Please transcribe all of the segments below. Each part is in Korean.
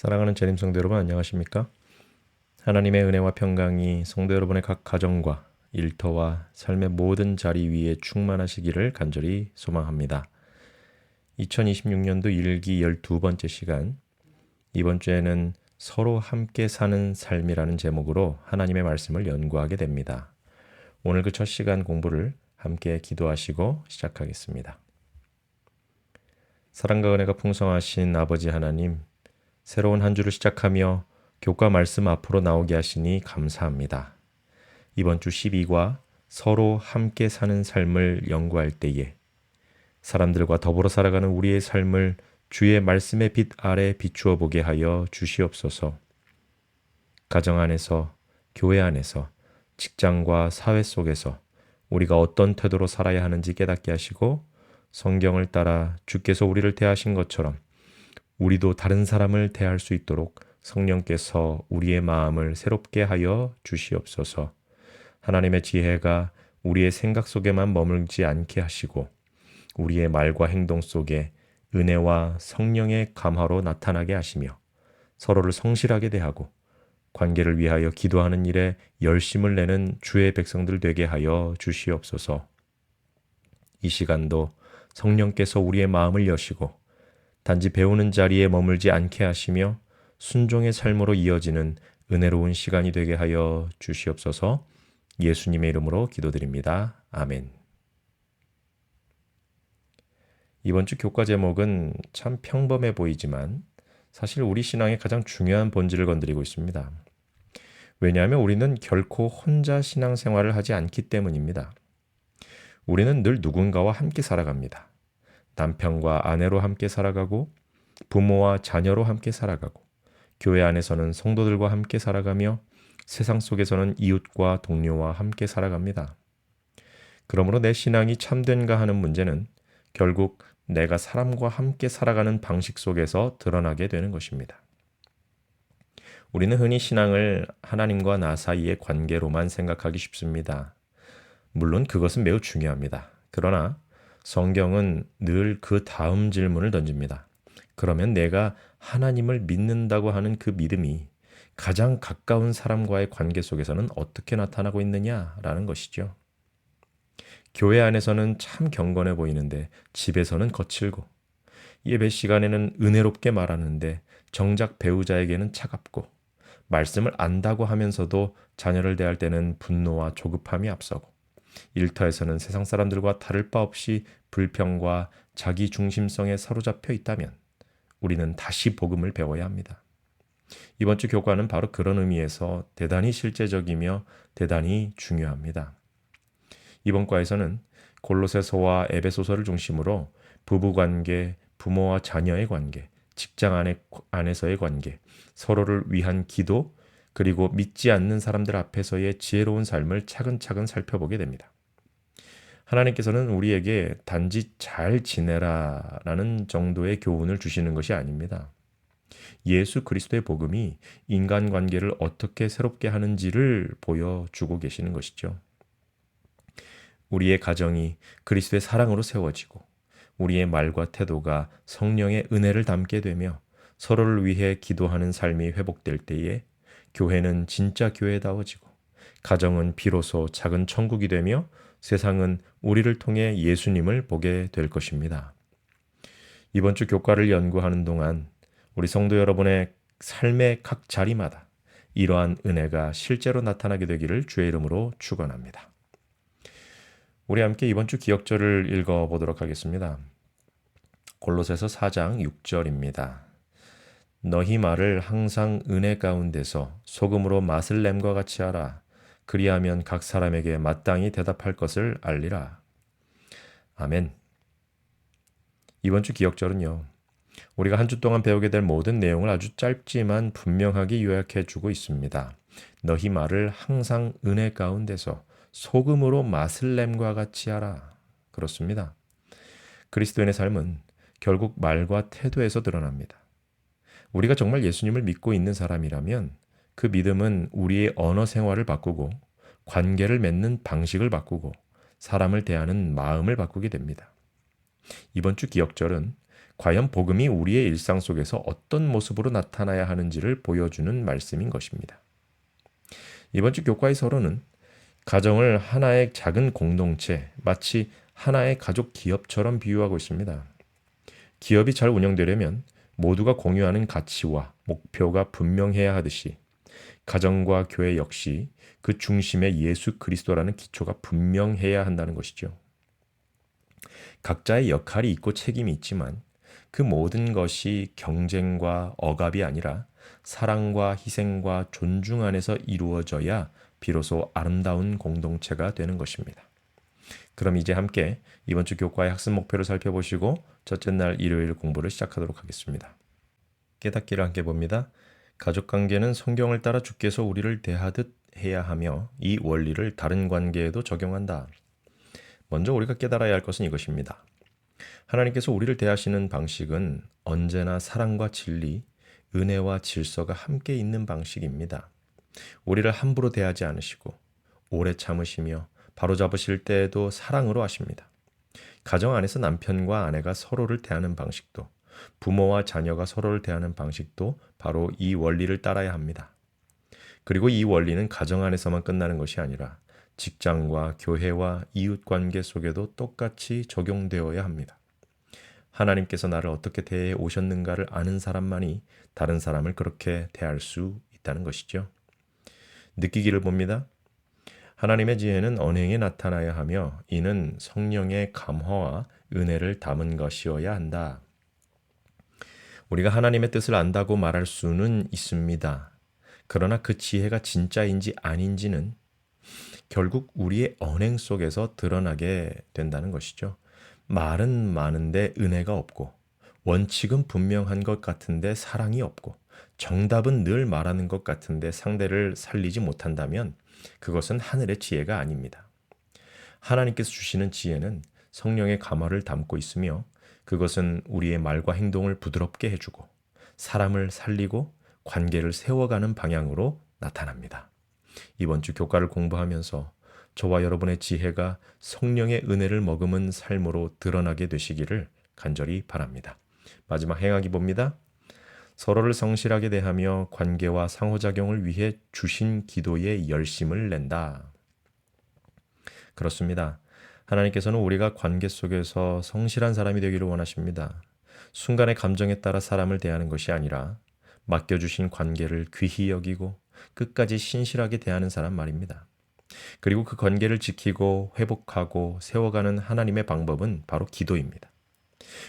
사랑하는 재림 성도 여러분, 안녕하십니까? 하나님의 은혜와 평강이 성도 여러분의 각 가정과 일터와 삶의 모든 자리 위에 충만하시기를 간절히 소망합니다. 2026년도 일기 12번째 시간, 이번 주에는 서로 함께 사는 삶이라는 제목으로 하나님의 말씀을 연구하게 됩니다. 오늘 그 첫 시간 공부를 함께 기도하시고 시작하겠습니다. 사랑과 은혜가 풍성하신 아버지 하나님, 새로운 한 주를 시작하며 교과 말씀 앞으로 나오게 하시니 감사합니다. 이번 주 12과 서로 함께 사는 삶을 연구할 때에 사람들과 더불어 살아가는 우리의 삶을 주의 말씀의 빛 아래 비추어 보게 하여 주시옵소서. 가정 안에서, 교회 안에서, 직장과 사회 속에서 우리가 어떤 태도로 살아야 하는지 깨닫게 하시고 성경을 따라 주께서 우리를 대하신 것처럼 우리도 다른 사람을 대할 수 있도록 성령께서 우리의 마음을 새롭게 하여 주시옵소서. 하나님의 지혜가 우리의 생각 속에만 머물지 않게 하시고 우리의 말과 행동 속에 은혜와 성령의 감화로 나타나게 하시며 서로를 성실하게 대하고 관계를 위하여 기도하는 일에 열심을 내는 주의 백성들 되게 하여 주시옵소서. 이 시간도 성령께서 우리의 마음을 여시고 단지 배우는 자리에 머물지 않게 하시며 순종의 삶으로 이어지는 은혜로운 시간이 되게 하여 주시옵소서. 예수님의 이름으로 기도드립니다. 아멘. 이번 주 교과 제목은 참 평범해 보이지만 사실 우리 신앙의 가장 중요한 본질을 건드리고 있습니다. 왜냐하면 우리는 결코 혼자 신앙생활을 하지 않기 때문입니다. 우리는 늘 누군가와 함께 살아갑니다. 남편과 아내로 함께 살아가고 부모와 자녀로 함께 살아가고 교회 안에서는 성도들과 함께 살아가며 세상 속에서는 이웃과 동료와 함께 살아갑니다. 그러므로 내 신앙이 참된가 하는 문제는 결국 내가 사람과 함께 살아가는 방식 속에서 드러나게 되는 것입니다. 우리는 흔히 신앙을 하나님과 나 사이의 관계로만 생각하기 쉽습니다. 물론 그것은 매우 중요합니다. 그러나 성경은 늘 그 다음 질문을 던집니다. 그러면 내가 하나님을 믿는다고 하는 그 믿음이 가장 가까운 사람과의 관계 속에서는 어떻게 나타나고 있느냐라는 것이죠. 교회 안에서는 참 경건해 보이는데 집에서는 거칠고 예배 시간에는 은혜롭게 말하는데 정작 배우자에게는 차갑고 말씀을 안다고 하면서도 자녀를 대할 때는 분노와 조급함이 앞서고 일터에서는 세상 사람들과 다를 바 없이 불평과 자기 중심성에 사로잡혀 있다면 우리는 다시 복음을 배워야 합니다. 이번 주 교과는 바로 그런 의미에서 대단히 실제적이며 대단히 중요합니다. 이번 과에서는 골로새서와 에베소서를 중심으로 부부관계, 부모와 자녀의 관계, 직장 안에서의 관계, 서로를 위한 기도, 그리고 믿지 않는 사람들 앞에서의 지혜로운 삶을 차근차근 살펴보게 됩니다. 하나님께서는 우리에게 단지 잘 지내라라는 정도의 교훈을 주시는 것이 아닙니다. 예수 그리스도의 복음이 인간관계를 어떻게 새롭게 하는지를 보여주고 계시는 것이죠. 우리의 가정이 그리스도의 사랑으로 세워지고 우리의 말과 태도가 성령의 은혜를 담게 되며 서로를 위해 기도하는 삶이 회복될 때에 교회는 진짜 교회다워지고 가정은 비로소 작은 천국이 되며 세상은 우리를 통해 예수님을 보게 될 것입니다. 이번 주 교과를 연구하는 동안 우리 성도 여러분의 삶의 각 자리마다 이러한 은혜가 실제로 나타나게 되기를 주의 이름으로 축원합니다. 우리 함께 이번 주 기억절을 읽어보도록 하겠습니다. 골로새서 4장 6절입니다. 너희 말을 항상 은혜 가운데서 소금으로 맛을 냄과 같이 하라. 그리하면 각 사람에게 마땅히 대답할 것을 알리라. 아멘. 이번 주 기억절은요, 우리가 한 주 동안 배우게 될 모든 내용을 아주 짧지만 분명하게 요약해 주고 있습니다. 너희 말을 항상 은혜 가운데서 소금으로 맛을 냄과 같이 하라. 그렇습니다. 그리스도인의 삶은 결국 말과 태도에서 드러납니다. 우리가 정말 예수님을 믿고 있는 사람이라면 그 믿음은 우리의 언어 생활을 바꾸고 관계를 맺는 방식을 바꾸고 사람을 대하는 마음을 바꾸게 됩니다. 이번 주 기억절은 과연 복음이 우리의 일상 속에서 어떤 모습으로 나타나야 하는지를 보여주는 말씀인 것입니다. 이번 주 교과의 서론은 가정을 하나의 작은 공동체, 마치 하나의 가족 기업처럼 비유하고 있습니다. 기업이 잘 운영되려면 모두가 공유하는 가치와 목표가 분명해야 하듯이 가정과 교회 역시 그 중심에 예수 그리스도라는 기초가 분명해야 한다는 것이죠. 각자의 역할이 있고 책임이 있지만 그 모든 것이 경쟁과 억압이 아니라 사랑과 희생과 존중 안에서 이루어져야 비로소 아름다운 공동체가 되는 것입니다. 그럼 이제 함께 이번 주 교과의 학습 목표를 살펴보시고 첫째 날 일요일 공부를 시작하도록 하겠습니다. 깨닫기를 함께 봅니다. 가족관계는 성경을 따라 주께서 우리를 대하듯 해야 하며 이 원리를 다른 관계에도 적용한다. 먼저 우리가 깨달아야 할 것은 이것입니다. 하나님께서 우리를 대하시는 방식은 언제나 사랑과 진리, 은혜와 질서가 함께 있는 방식입니다. 우리를 함부로 대하지 않으시고 오래 참으시며 바로잡으실 때에도 사랑으로 하십니다. 가정 안에서 남편과 아내가 서로를 대하는 방식도 부모와 자녀가 서로를 대하는 방식도 바로 이 원리를 따라야 합니다. 그리고 이 원리는 가정 안에서만 끝나는 것이 아니라 직장과 교회와 이웃관계 속에도 똑같이 적용되어야 합니다. 하나님께서 나를 어떻게 대해 오셨는가를 아는 사람만이 다른 사람을 그렇게 대할 수 있다는 것이죠. 느끼기를 봅니다. 하나님의 지혜는 언행에 나타나야 하며 이는 성령의 감화와 은혜를 담은 것이어야 한다. 우리가 하나님의 뜻을 안다고 말할 수는 있습니다. 그러나 그 지혜가 진짜인지 아닌지는 결국 우리의 언행 속에서 드러나게 된다는 것이죠. 말은 많은데 은혜가 없고 원칙은 분명한 것 같은데 사랑이 없고 정답은 늘 말하는 것 같은데 상대를 살리지 못한다면 그것은 하늘의 지혜가 아닙니다. 하나님께서 주시는 지혜는 성령의 감화를 담고 있으며 그것은 우리의 말과 행동을 부드럽게 해주고 사람을 살리고 관계를 세워가는 방향으로 나타납니다. 이번 주 교과를 공부하면서 저와 여러분의 지혜가 성령의 은혜를 머금은 삶으로 드러나게 되시기를 간절히 바랍니다. 마지막 행하기 봅니다. 서로를 성실하게 대하며 관계와 상호작용을 위해 주신 기도에 열심을 낸다. 그렇습니다. 하나님께서는 우리가 관계 속에서 성실한 사람이 되기를 원하십니다. 순간의 감정에 따라 사람을 대하는 것이 아니라 맡겨주신 관계를 귀히 여기고 끝까지 신실하게 대하는 사람 말입니다. 그리고 그 관계를 지키고 회복하고 세워가는 하나님의 방법은 바로 기도입니다.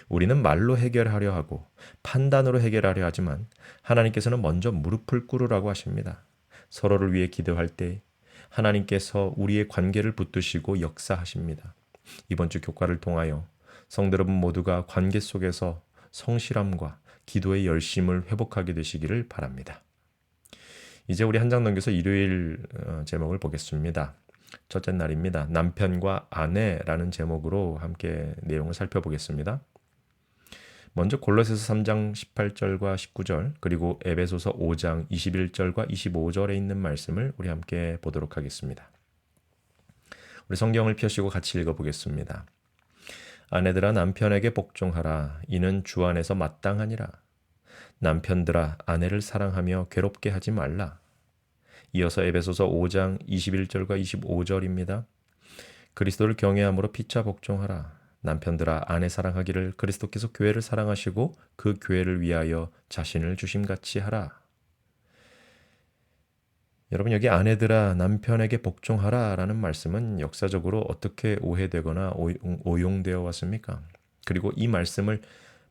우리는 말로 해결하려 하고 판단으로 해결하려 하지만 하나님께서는 먼저 무릎을 꿇으라고 하십니다. 서로를 위해 기도할 때 하나님께서 우리의 관계를 붙드시고 역사하십니다. 이번 주 교과를 통하여 성도 여러분 모두가 관계 속에서 성실함과 기도의 열심을 회복하게 되시기를 바랍니다. 이제 우리 한 장 넘겨서 일요일 제목을 보겠습니다. 첫째 날입니다. 남편과 아내라는 제목으로 함께 내용을 살펴보겠습니다. 먼저 골로새서 3장 18절과 19절 그리고 에베소서 5장 21절과 25절에 있는 말씀을 우리 함께 보도록 하겠습니다. 우리 성경을 펴시고 같이 읽어보겠습니다. 아내들아 남편에게 복종하라. 이는 주 안에서 마땅하니라. 남편들아 아내를 사랑하며 괴롭게 하지 말라. 이어서 에베소서 5장 21절과 25절입니다. 그리스도를 경외함으로 피차 복종하라. 남편들아 아내 사랑하기를 그리스도께서 교회를 사랑하시고 그 교회를 위하여 자신을 주심같이 하라. 여러분 여기 아내들아 남편에게 복종하라 라는 말씀은 역사적으로 어떻게 오해되거나 오용되어 왔습니까? 그리고 이 말씀을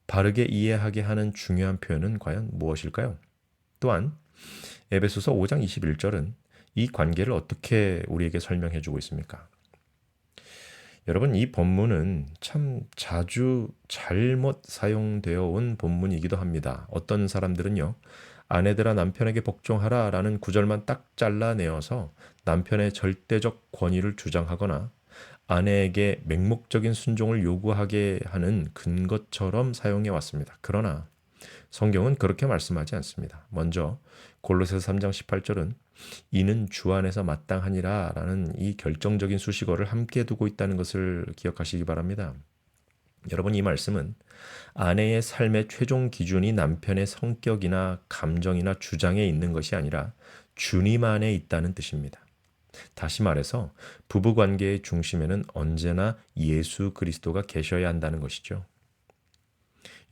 바르게 이해하게 하는 중요한 표현은 과연 무엇일까요? 또한 에베소서 5장 21절은 이 관계를 어떻게 우리에게 설명해 주고 있습니까? 여러분 이 본문은 참 자주 잘못 사용되어 온 본문이기도 합니다. 어떤 사람들은요. 아내들아 남편에게 복종하라 라는 구절만 딱 잘라내어서 남편의 절대적 권위를 주장하거나 아내에게 맹목적인 순종을 요구하게 하는 근거처럼 사용해 왔습니다. 그러나 성경은 그렇게 말씀하지 않습니다. 먼저 골로새서 3장 18절은 이는 주 안에서 마땅하니라 라는 이 결정적인 수식어를 함께 두고 있다는 것을 기억하시기 바랍니다. 여러분, 이 말씀은 아내의 삶의 최종 기준이 남편의 성격이나 감정이나 주장에 있는 것이 아니라 주님 안에 있다는 뜻입니다. 다시 말해서 부부 관계의 중심에는 언제나 예수 그리스도가 계셔야 한다는 것이죠.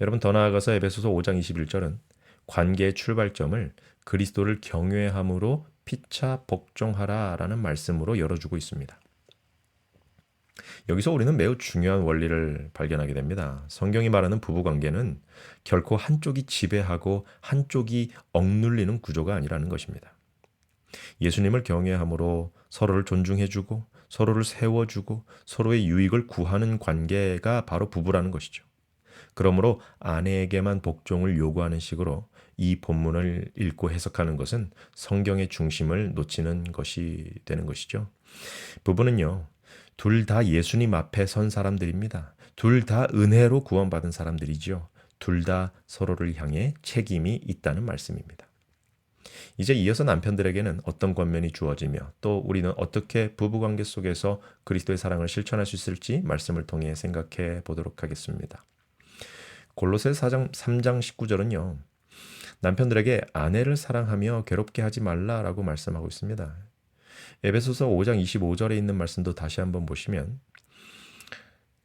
여러분, 더 나아가서 에베소서 5장 21절은 관계의 출발점을 그리스도를 경외함으로 피차 복종하라라는 말씀으로 열어주고 있습니다. 여기서 우리는 매우 중요한 원리를 발견하게 됩니다. 성경이 말하는 부부관계는 결코 한쪽이 지배하고 한쪽이 억눌리는 구조가 아니라는 것입니다. 예수님을 경외함으로 서로를 존중해주고 서로를 세워주고 서로의 유익을 구하는 관계가 바로 부부라는 것이죠. 그러므로 아내에게만 복종을 요구하는 식으로 이 본문을 읽고 해석하는 것은 성경의 중심을 놓치는 것이 되는 것이죠. 부부는요, 둘 다 예수님 앞에 선 사람들입니다. 둘 다 은혜로 구원받은 사람들이죠. 둘 다 서로를 향해 책임이 있다는 말씀입니다. 이제 이어서 남편들에게는 어떤 권면이 주어지며 또 우리는 어떻게 부부관계 속에서 그리스도의 사랑을 실천할 수 있을지 말씀을 통해 생각해 보도록 하겠습니다. 골로새 3장 19절은요. 남편들에게 아내를 사랑하며 괴롭게 하지 말라라고 말씀하고 있습니다. 에베소서 5장 25절에 있는 말씀도 다시 한번 보시면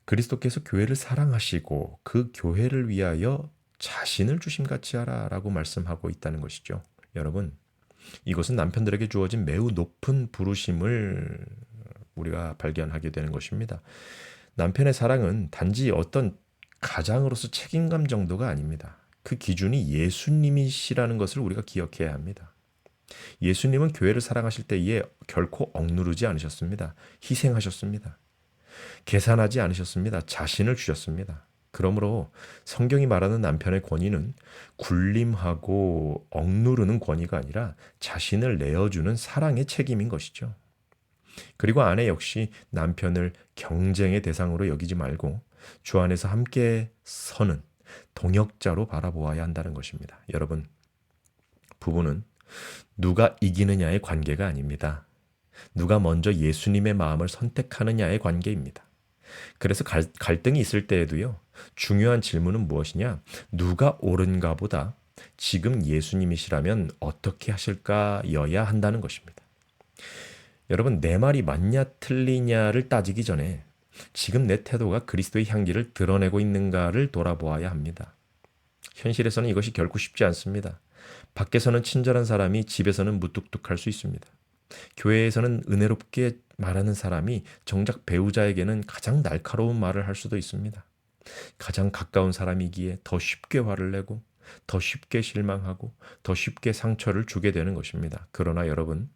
그리스도께서 교회를 사랑하시고 그 교회를 위하여 자신을 주심같이 하라라고 말씀하고 있다는 것이죠. 여러분, 이것은 남편들에게 주어진 매우 높은 부르심을 우리가 발견하게 되는 것입니다. 남편의 사랑은 단지 어떤 가장으로서 책임감 정도가 아닙니다. 그 기준이 예수님이시라는 것을 우리가 기억해야 합니다. 예수님은 교회를 사랑하실 때에 결코 억누르지 않으셨습니다. 희생하셨습니다. 계산하지 않으셨습니다. 자신을 주셨습니다. 그러므로 성경이 말하는 남편의 권위는 굴림하고 억누르는 권위가 아니라 자신을 내어주는 사랑의 책임인 것이죠. 그리고 아내 역시 남편을 경쟁의 대상으로 여기지 말고 주 안에서 함께 서는 동역자로 바라보아야 한다는 것입니다. 여러분, 부부는 누가 이기느냐의 관계가 아닙니다. 누가 먼저 예수님의 마음을 선택하느냐의 관계입니다. 그래서 갈등이 있을 때에도요, 중요한 질문은 무엇이냐? 누가 옳은가 보다 지금 예수님이시라면 어떻게 하실까여야 한다는 것입니다. 여러분, 내 말이 맞냐 틀리냐를 따지기 전에 지금 내 태도가 그리스도의 향기를 드러내고 있는가를 돌아보아야 합니다. 현실에서는 이것이 결코 쉽지 않습니다. 밖에서는 친절한 사람이 집에서는 무뚝뚝할 수 있습니다. 교회에서는 은혜롭게 말하는 사람이 정작 배우자에게는 가장 날카로운 말을 할 수도 있습니다. 가장 가까운 사람이기에 더 쉽게 화를 내고 더 쉽게 실망하고 더 쉽게 상처를 주게 되는 것입니다. 그러나 여러분,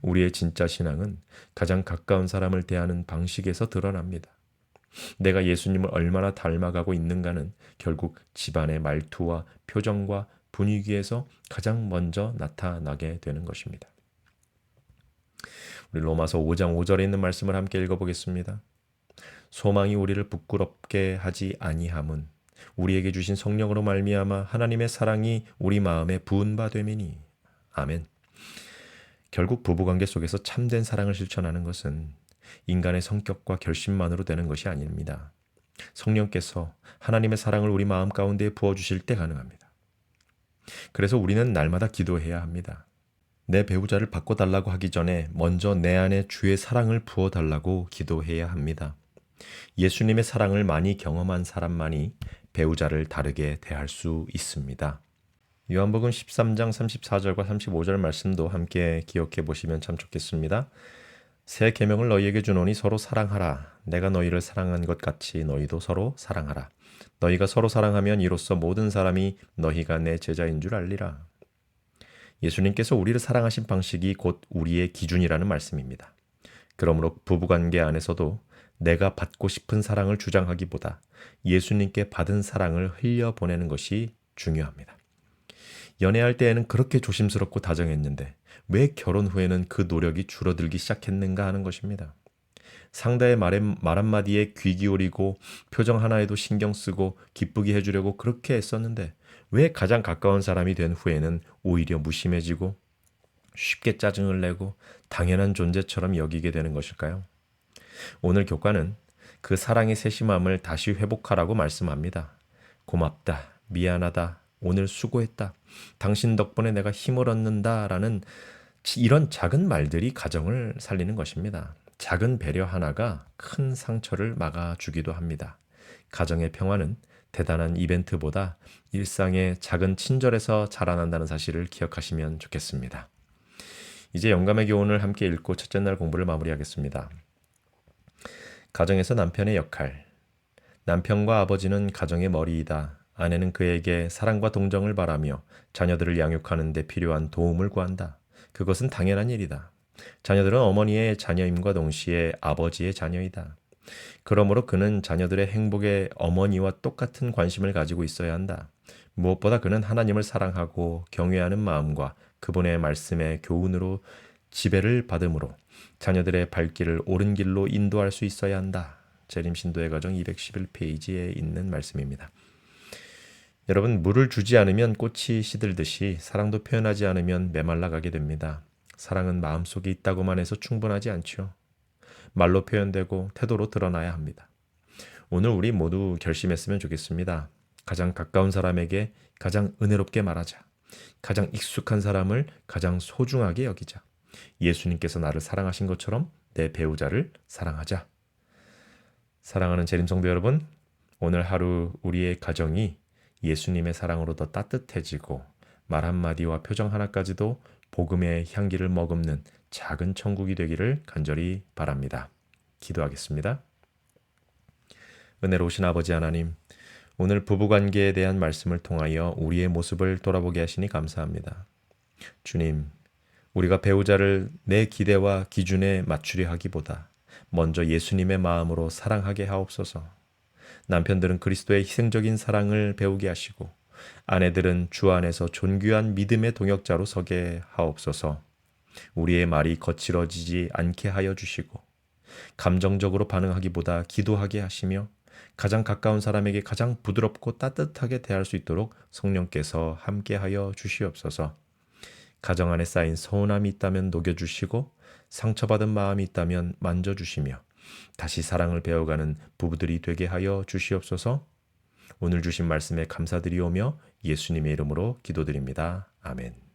우리의 진짜 신앙은 가장 가까운 사람을 대하는 방식에서 드러납니다. 내가 예수님을 얼마나 닮아가고 있는가는 결국 집안의 말투와 표정과 분위기에서 가장 먼저 나타나게 되는 것입니다. 우리 로마서 5장 5절에 있는 말씀을 함께 읽어보겠습니다. 소망이 우리를 부끄럽게 하지 아니함은 우리에게 주신 성령으로 말미암아 하나님의 사랑이 우리 마음에 부은 바 됨이니. 아멘. 결국 부부관계 속에서 참된 사랑을 실천하는 것은 인간의 성격과 결심만으로 되는 것이 아닙니다. 성령께서 하나님의 사랑을 우리 마음 가운데 부어주실 때 가능합니다. 그래서 우리는 날마다 기도해야 합니다. 내 배우자를 바꿔달라고 하기 전에 먼저 내 안에 주의 사랑을 부어달라고 기도해야 합니다. 예수님의 사랑을 많이 경험한 사람만이 배우자를 다르게 대할 수 있습니다. 요한복음 13장 34절과 35절 말씀도 함께 기억해 보시면 참 좋겠습니다. 새 계명을 너희에게 주노니 서로 사랑하라. 내가 너희를 사랑한 것 같이 너희도 서로 사랑하라. 너희가 서로 사랑하면 이로써 모든 사람이 너희가 내 제자인 줄 알리라. 예수님께서 우리를 사랑하신 방식이 곧 우리의 기준이라는 말씀입니다. 그러므로 부부관계 안에서도 내가 받고 싶은 사랑을 주장하기보다 예수님께 받은 사랑을 흘려보내는 것이 중요합니다. 연애할 때에는 그렇게 조심스럽고 다정했는데 왜 결혼 후에는 그 노력이 줄어들기 시작했는가 하는 것입니다. 상대의 말 한마디에 귀 기울이고 표정 하나에도 신경 쓰고 기쁘게 해주려고 그렇게 애썼는데 왜 가장 가까운 사람이 된 후에는 오히려 무심해지고 쉽게 짜증을 내고 당연한 존재처럼 여기게 되는 것일까요? 오늘 교과는 그 사랑의 세심함을 다시 회복하라고 말씀합니다. 고맙다, 미안하다, 오늘 수고했다, 당신 덕분에 내가 힘을 얻는다라는 이런 작은 말들이 가정을 살리는 것입니다. 작은 배려 하나가 큰 상처를 막아주기도 합니다. 가정의 평화는 대단한 이벤트보다 일상의 작은 친절에서 자라난다는 사실을 기억하시면 좋겠습니다. 이제 영감의 교훈을 함께 읽고 첫째 날 공부를 마무리하겠습니다. 가정에서 남편의 역할. 남편과 아버지는 가정의 머리이다. 아내는 그에게 사랑과 동정을 바라며 자녀들을 양육하는 데 필요한 도움을 구한다. 그것은 당연한 일이다. 자녀들은 어머니의 자녀임과 동시에 아버지의 자녀이다. 그러므로 그는 자녀들의 행복에 어머니와 똑같은 관심을 가지고 있어야 한다. 무엇보다 그는 하나님을 사랑하고 경외하는 마음과 그분의 말씀의 교훈으로 지배를 받음으로 자녀들의 발길을 옳은 길로 인도할 수 있어야 한다. 재림신도의 가정 211페이지에 있는 말씀입니다. 여러분, 물을 주지 않으면 꽃이 시들듯이 사랑도 표현하지 않으면 메말라가게 됩니다. 사랑은 마음속에 있다고만 해서 충분하지 않죠. 말로 표현되고 태도로 드러나야 합니다. 오늘 우리 모두 결심했으면 좋겠습니다. 가장 가까운 사람에게 가장 은혜롭게 말하자. 가장 익숙한 사람을 가장 소중하게 여기자. 예수님께서 나를 사랑하신 것처럼 내 배우자를 사랑하자. 사랑하는 재림성도 여러분, 오늘 하루 우리의 가정이 예수님의 사랑으로 더 따뜻해지고 말 한마디와 표정 하나까지도 복음의 향기를 머금는 작은 천국이 되기를 간절히 바랍니다. 기도하겠습니다. 은혜로우신 아버지 하나님, 오늘 부부관계에 대한 말씀을 통하여 우리의 모습을 돌아보게 하시니 감사합니다. 주님, 우리가 배우자를 내 기대와 기준에 맞추려 하기보다 먼저 예수님의 마음으로 사랑하게 하옵소서. 남편들은 그리스도의 희생적인 사랑을 배우게 하시고 아내들은 주 안에서 존귀한 믿음의 동역자로 서게 하옵소서. 우리의 말이 거칠어지지 않게 하여 주시고 감정적으로 반응하기보다 기도하게 하시며 가장 가까운 사람에게 가장 부드럽고 따뜻하게 대할 수 있도록 성령께서 함께하여 주시옵소서. 가정 안에 쌓인 서운함이 있다면 녹여주시고 상처받은 마음이 있다면 만져주시며 다시 사랑을 배워가는 부부들이 되게 하여 주시옵소서. 오늘 주신 말씀에 감사드리오며 예수님의 이름으로 기도드립니다. 아멘.